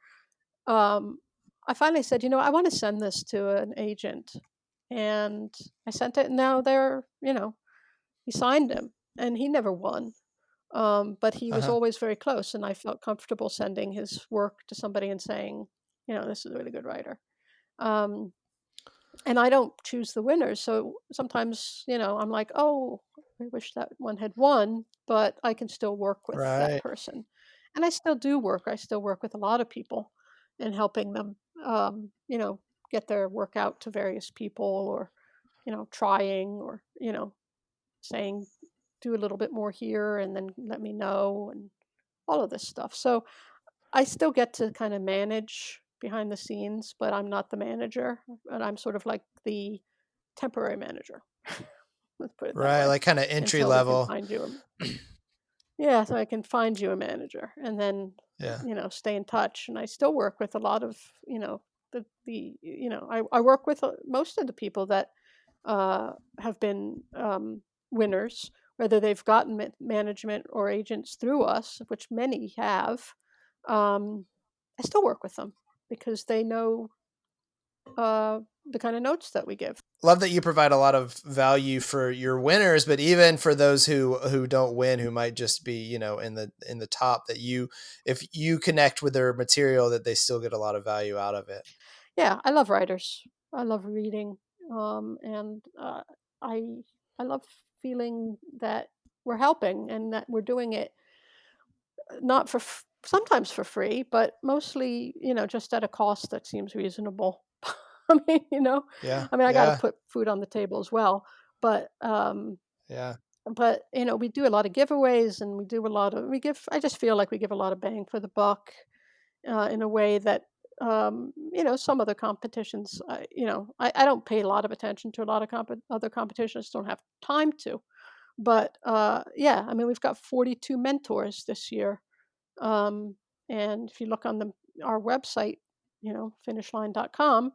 um, I finally said, I want to send this to an agent, and I sent it, and now he signed him, and he never won. But he was Uh-huh. always very close, and I felt comfortable sending his work to somebody and saying, this is a really good writer. Um, and I don't choose the winners, so sometimes, I'm like, oh, I wish that one had won, but I can still work with that Right. person. And I still do work. I still work with a lot of people and helping them, get their work out to various people, or, trying, or, saying, do a little bit more here and then let me know, and all of this stuff. So I still get to kind of manage behind the scenes, but I'm not the manager, and I'm sort of like the temporary manager. Let's put it that Right. way, Like kind of entry until we can level. find you yeah, so I can find you a manager, and then, Yeah. stay in touch. And I still work with a lot of, I work with most of the people that have been winners, whether they've gotten management or agents through us, which many have. Um, I still work with them because they know the kind of notes that we give. Love that you provide a lot of value for your winners, but even for those who don't win, who might just be, in the top, that if you connect with their material, that they still get a lot of value out of it. Yeah, I love writers. I love reading, and I I love feeling that we're helping, and that we're doing it not for sometimes for free, but mostly, just at a cost that seems reasonable. I mean, Yeah. I got to Yeah. put food on the table as well, but Yeah. we do a lot of giveaways, and we give. I just feel like we give a lot of bang for the buck, in a way that some other competitions. I don't pay a lot of attention to a lot of other competitions. Don't have time to. But yeah, I mean, we've got 42 mentors this year, um, and if you look on our website, finishline.com,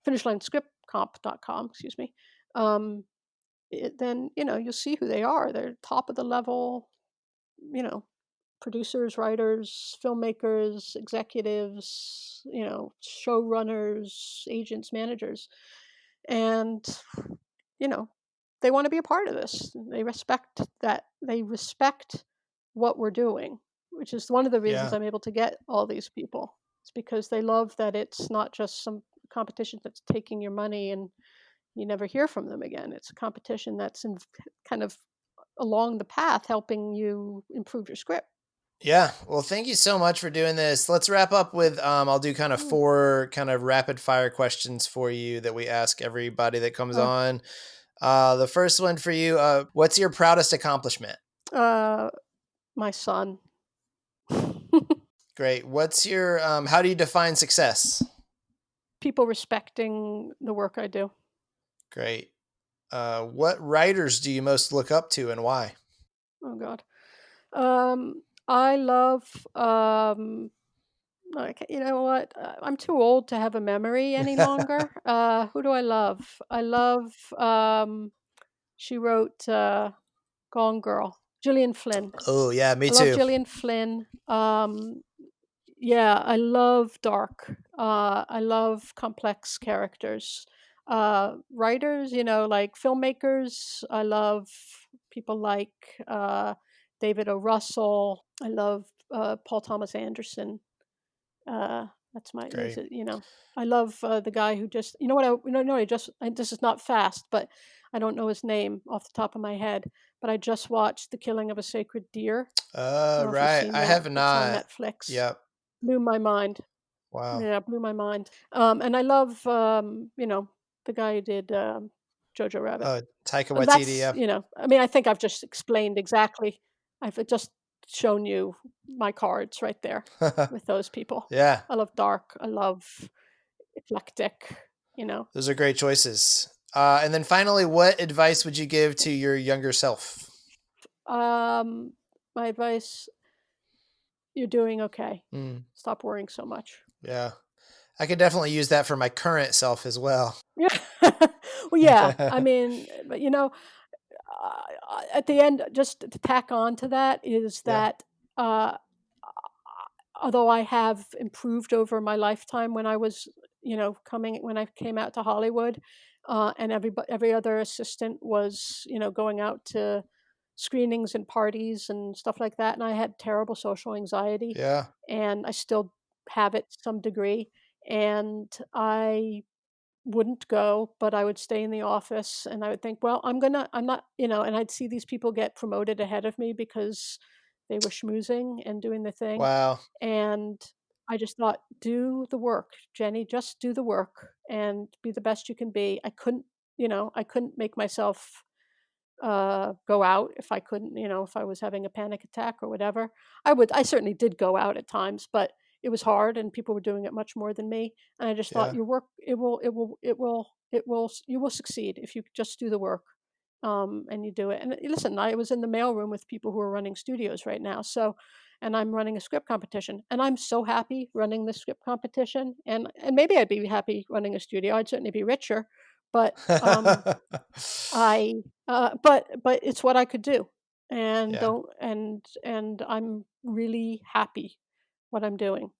finishlinescriptcomp.com, excuse me, um, then you'll see who they are. They're top of the level, you know, producers, writers, filmmakers, executives, showrunners, agents, managers, and you know, they want to be a part of this. They respect that. They respect what we're doing, which is one of the reasons Yeah. I'm able to get all these people. It's because they love that it's not just some competition that's taking your money and you never hear from them again. It's a competition that's kind of along the path helping you improve your script. Yeah. Well, thank you so much for doing this. Let's wrap up with I'll do kind of Mm. 4 kind of rapid fire questions for you that we ask everybody that comes Uh, on. The first one for you, what's your proudest accomplishment? uh, my son. Great. What's your how do you define success? People respecting the work I do. Great. What writers do you most look up to and why? Oh God. I love. You know what? I'm too old to have a memory any longer. Who do I love? I love. She wrote Gone Girl. Gillian Flynn. Oh, yeah, me I love too. Gillian Flynn. Yeah, I love dark. I love complex characters. Writers, like filmmakers. I love people like David O. Russell. I love Paul Thomas Anderson. That's my. Is Great. it? I love the guy who just. You know what? I just. This is not fast, but I don't know his name off the top of my head. But I just watched The Killing of a Sacred Deer. I don't know if you've Right. seen I that. have It's on not. Netflix. Yep. Blew my mind. Wow. Yeah, blew my mind. And I love, the guy who did Jojo Rabbit. Taika And Waititi, that's, yeah. I mean, I think I've just explained exactly. I've just shown you my cards right there with those people. Yeah, I love dark. I love eclectic. You know, those are great choices. And then finally, what advice would you give to your younger self? my advice: you're doing okay. Mm, Stop worrying so much. yeah, I could definitely use that for my current self as well. Yeah. Well, yeah. I mean, but at the end, just to tack on to that is Yeah, that uh, although I have improved over my lifetime when I was, when I came out to Hollywood, and every other assistant was, going out to screenings and parties and stuff like that, and I had terrible social anxiety, yeah, and I still have it to some degree, and I wouldn't go, but I would stay in the office and I would think, well, I'm not, and I'd see these people get promoted ahead of me because they were schmoozing and doing the thing. wow, And I just thought, do the work, Jenny, just do the work and be the best you can be. I couldn't make myself go out if I couldn't, if I was having a panic attack or whatever. I certainly did go out at times, but it was hard and people were doing it much more than me. And I just thought yeah, your work, you will succeed if you just do the work. And you do it. And listen, I was in the mailroom with people who are running studios right now. So, and I'm running a script competition, and I'm so happy running the script competition. And maybe I'd be happy running a studio. I'd certainly be richer, but I but it's what I could do, and yeah. don't and I'm really happy what I'm doing.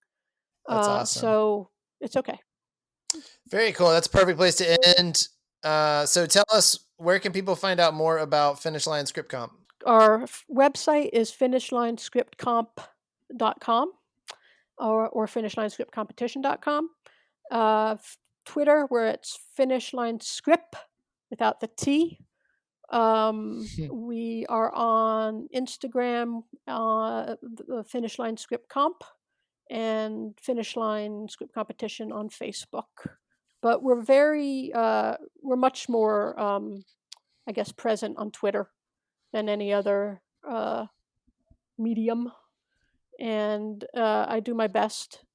That's awesome. So it's okay. Very cool. That's a perfect place to end. So tell us, where can people find out more about Finish Line Script Comp? Our website is finishlinescriptcomp.com or finishlinescriptcompetition.com. Twitter, where it's finishlinescript without the T. We are on Instagram, the Finish Line Script Comp, and Finish Line Script Competition on Facebook. But we're much more, I guess, present on Twitter than any other medium. And I do my best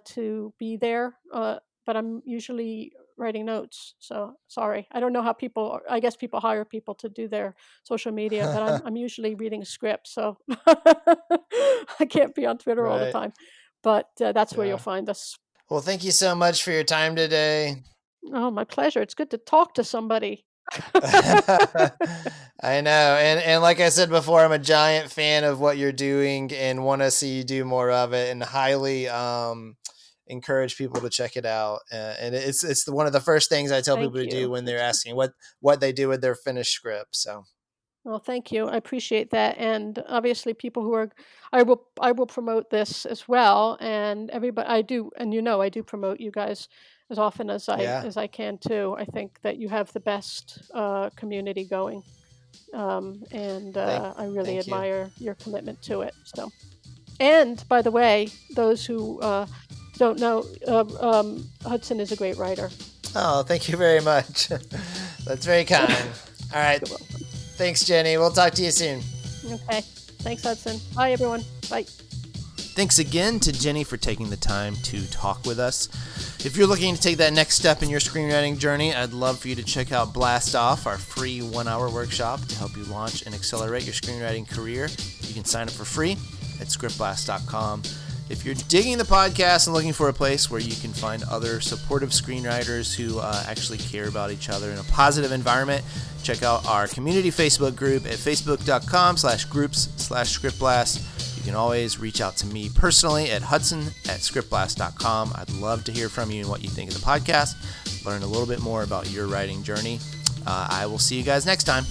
to be there, but I'm usually writing notes. So sorry, I don't know how I guess people hire people to do their social media, but I'm usually reading a script, so I can't be on Twitter all the Right. time. But that's where you'll Yeah. find us. Well, thank you so much for your time today. Oh, my pleasure. It's good to talk to somebody. I know. And like I said before, I'm a giant fan of what you're doing and want to see you do more of it, and highly encourage people to check it out. And it's one of the first things I tell people Thank to do you. when they're asking what they do with their finished script. So Well, thank you. I appreciate that. And obviously people who are I will promote this as well, and everybody I do, and I do promote you guys as often yeah, as I can too. I think that you have the best community going. And thank I really thank you. admire your commitment to it. So, and by the way, those who don't know, Hudson is a great writer. Oh, thank you very much. That's very kind. All right. You're welcome. Thanks, Jenny. We'll talk to you soon. Okay. Thanks, Hudson. Bye, everyone. Bye. Thanks again to Jenny for taking the time to talk with us. If you're looking to take that next step in your screenwriting journey, I'd love for you to check out Blast Off, our free 1-hour workshop to help you launch and accelerate your screenwriting career. You can sign up for free at scriptblast.com. If you're digging the podcast and looking for a place where you can find other supportive screenwriters who actually care about each other in a positive environment, check out our community Facebook group at facebook.com/groups/scriptblast. You can always reach out to me personally at hudson@scriptblast.com. I'd love to hear from you and what you think of the podcast, learn a little bit more about your writing journey. I will see you guys next time.